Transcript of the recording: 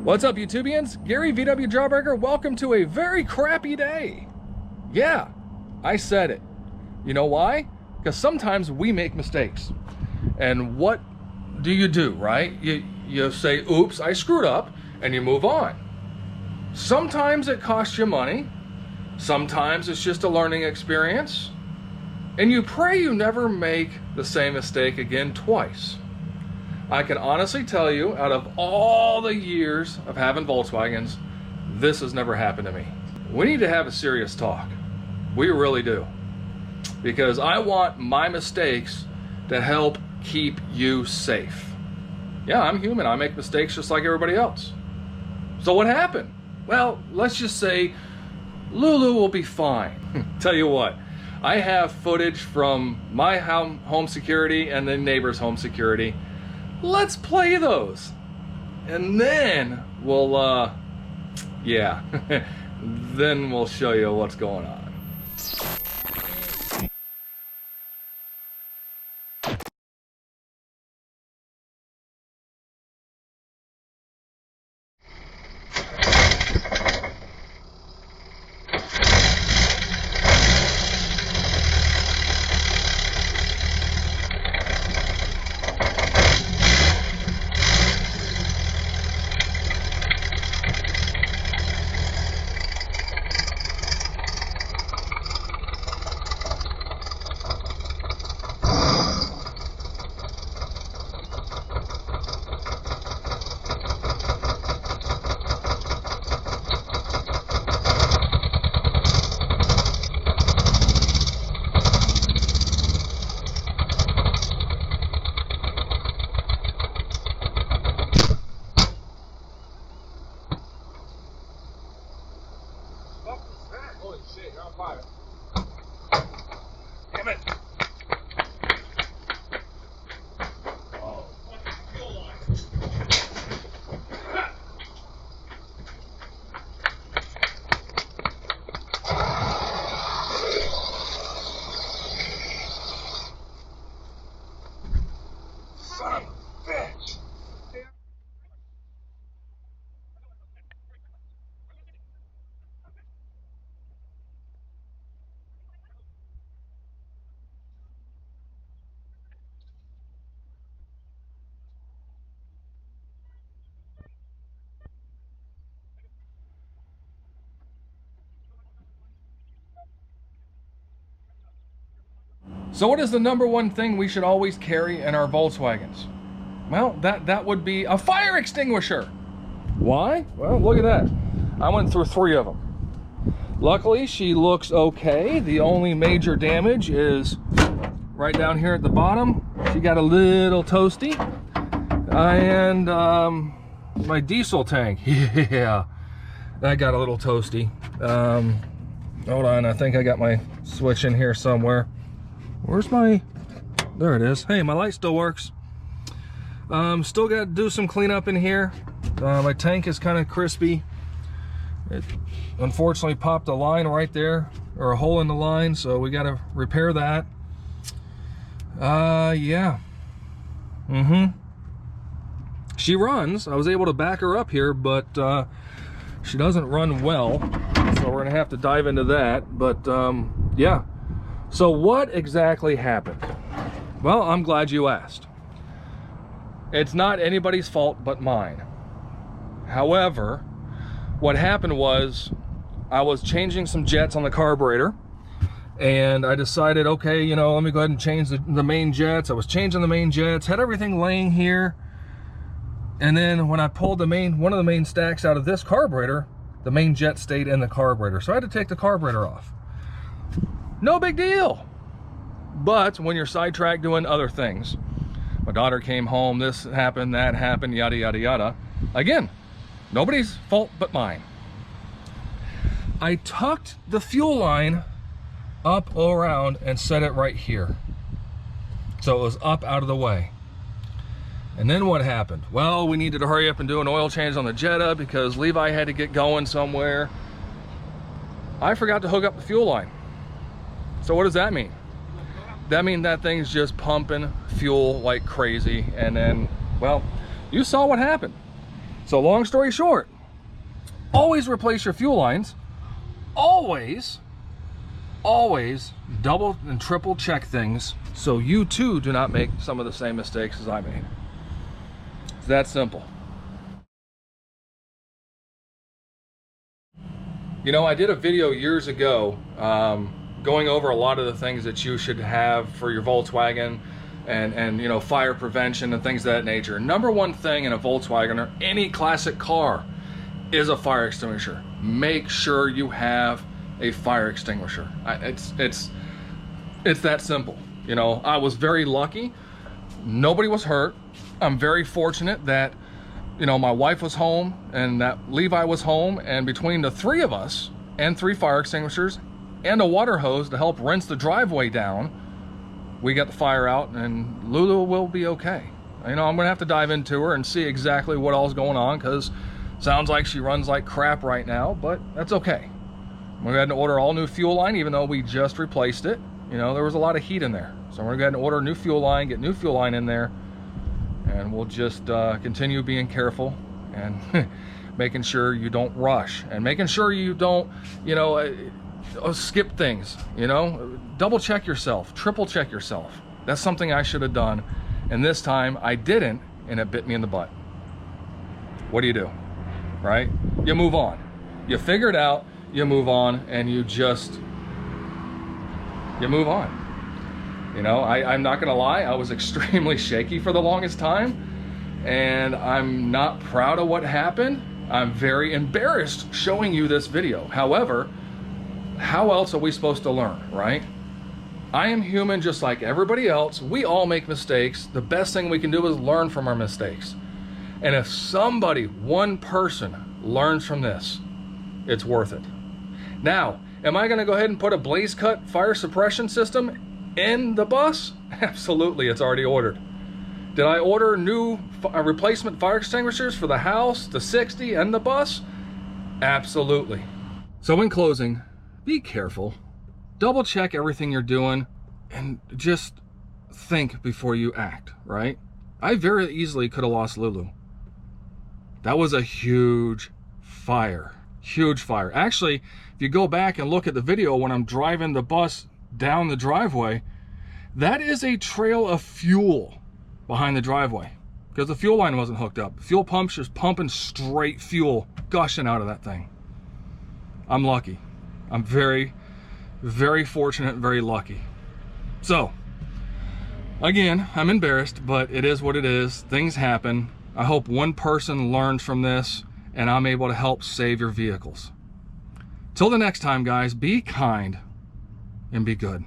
What's up, YouTubians? Gary VWJawbreaker. Welcome to a very crappy day. Yeah, I said it. You know why? Because sometimes we make mistakes. And what do you do, right? You say, oops, I screwed up, and you move on. Sometimes it costs you money. Sometimes it's just a learning experience. And you pray you never make the same mistake again twice. I can honestly tell you, out of all the years of having Volkswagens, this has never happened to me. We need to have a serious talk. We really do. Because I want my mistakes to help keep you safe. Yeah, I'm human. I make mistakes just like everybody else. So what happened? Well, let's just say Lulu will be fine. Tell you what, I have footage from my home security and the neighbor's home security. Let's play those. And then we'll, yeah, then we'll show you what's going on. Holy shit, you're on fire. Damn it. Oh, fucking fuel line. Son of a bitch. So what is the number one thing we should always carry in our Volkswagens? Well, that would be a fire extinguisher. Why? Well, look at that. I went through 3 of them. Luckily, she looks okay. The only major damage is right down here at the bottom. She got a little toasty. And my diesel tank, yeah, that got a little toasty. Hold on, I think I got my switch in here somewhere. Where's my, there it is. Hey, my light still works. Still got to do some cleanup in here. My tank is kind of crispy. It unfortunately popped a line right there, or a hole in the line, so we got to repair that. Yeah. She runs. I was able to back her up here, but she doesn't run well, so we're gonna have to dive into that. But yeah. So what exactly happened? Well, I'm glad you asked. It's not anybody's fault but mine. However, what happened was I was changing some jets on the carburetor, and I decided, okay, you know, let me go ahead and change the main jets. I was changing the main jets, had everything laying here, and then when I pulled one of the main stacks out of this carburetor, the main jet stayed in the carburetor, so I had to take the carburetor off. No big deal. But when you're sidetracked doing other things, my daughter came home, this happened, that happened, yada, yada, yada. Again, nobody's fault but mine. I tucked the fuel line up around and set it right here. So it was up out of the way. And then what happened? Well, we needed to hurry up and do an oil change on the Jetta because Levi had to get going somewhere. I forgot to hook up the fuel line. So what does that mean? That means that thing's just pumping fuel like crazy, and then, well, you saw what happened. So long story short, always replace your fuel lines. Always double and triple check things so you too do not make some of the same mistakes as I made. It's that simple. You know, I did a video years ago going over a lot of the things that you should have for your Volkswagen and you know, fire prevention and things of that nature. Number one thing in a Volkswagen or any classic car is a fire extinguisher. Make sure you have a fire extinguisher. It's that simple. You know, I was very lucky. Nobody was hurt. I'm very fortunate that, you know, my wife was home and that Levi was home, and between the three of us and 3 fire extinguishers and a water hose to help rinse the driveway down, we got the fire out, and Lulu will be okay. You know, I'm gonna have to dive into her and see exactly what all's going on, because sounds like she runs like crap right now, but that's okay. We had to order all new fuel line, even though we just replaced it. You know, there was a lot of heat in there. So we're going to order a new fuel line, get new fuel line in there, and we'll just continue being careful and making sure you don't rush, and making sure you don't, you know, skip things, you know. Double check yourself, triple check yourself. That's something I should have done, and this time I didn't, and it bit me in the butt. What do? Right? You move on. You figure it out, you move on, and you move on. You know, I'm not gonna lie, I was extremely shaky for the longest time, and I'm not proud of what happened. I'm very embarrassed showing you this video. However, how else are we supposed to learn, right? I am human just like everybody else. We all make mistakes. The best thing we can do is learn from our mistakes. And if somebody, one person, learns from this, it's worth it. Now, am I gonna go ahead and put a blaze cut fire suppression system in the bus? Absolutely, it's already ordered. Did I order new replacement fire extinguishers for the house, the 60, and the bus? Absolutely. So in closing, be careful. Double check everything you're doing, and just think before you act, right? I very easily could have lost Lulu. That was a huge fire. Huge fire. Actually, if you go back and look at the video when I'm driving the bus down the driveway, that is a trail of fuel behind the driveway, because the fuel line wasn't hooked up. Fuel pump's just pumping straight fuel gushing out of that thing. I'm lucky. I'm very, very fortunate, very lucky. So, again, I'm embarrassed, but it is what it is. Things happen. I hope one person learns from this, and I'm able to help save your vehicles. Till the next time, guys, be kind and be good.